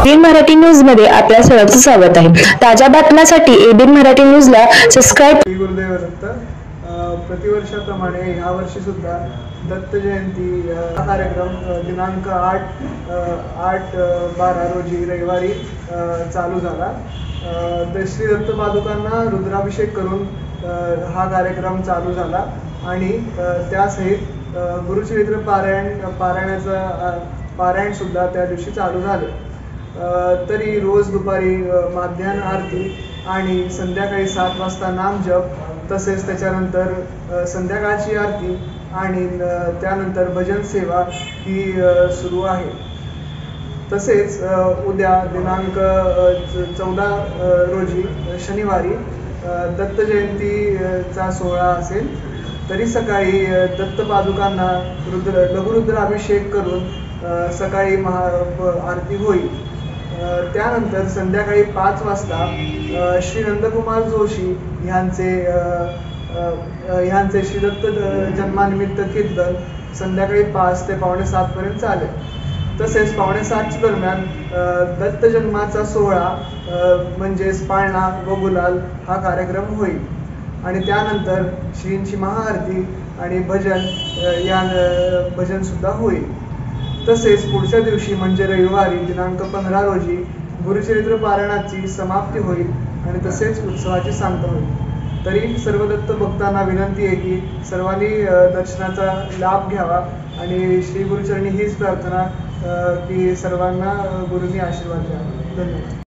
ABN Marathi news मध्ये आपल्या सर्वांचं स्वागत आहे। ताज्या बातम्यांसाठी एबीएन मराठी न्यूजला सबस्क्राइब। गुरुदेव दत्त प्रतिवर्षाप्रमाणे ह्या वर्षी सुद्धा दत्त जयंती कार्यक्रम दिनांक 8/12 रोजी रविवारी चालू झाला। श्री दत्त पादुकांना रुद्राभिषेक करून हा कार्यक्रम चालू झाला आणि त्यासहित गुरुचरित्र पारायण सुद्धा त्या दिवशी चालू झाले। तरी रोज दुपारी माध्यान्ह आरती आणि संध्याकाळी 7 वाजता नामजप, तसेच त्याच्यानंतर संध्याकाळची आरती आणि त्यानंतर भजन सेवा ही सुरू आहे। तसेच उद्या दिनांक 14 रोजी शनिवारी दत्त जयंतीचा सोहळा असेल। तरी सकाळी दत्त पादुकांना लघुरुद्राभिषेक करून सकाळी आरती होईल। त्यानंतर संध्याकाळी 5 वाजता श्री नंदकुमार जोशी ह्यांचे श्री दत्त जन्मानिमित्त कीर्तन संध्याकाळी 5 ते 6:45 पर्यंत चालेल। तसेच 6:45 दरम्यान दत्त जन्माचा सोहळा म्हणजेच पाळणा व गुलाल हा कार्यक्रम होईल आणि त्यानंतर श्रींची महाआरती आणि भजन सुद्धा होईल। तसेच पुढच्या दिवशी म्हणजे रविवारी दिनांक 15 रोजी गुरुचरित्र पारायणाची समाप्ती होईल आणि तसेच उत्सवाची सांगता होईल। तरी सर्व दत्त भक्तांना विनंती आहे की सर्वांनी दर्शनाचा लाभ घ्यावा आणि श्री गुरुचरणी हीच प्रार्थना की सर्वांना गुरूंनी आशीर्वाद द्यावा। धन्यवाद।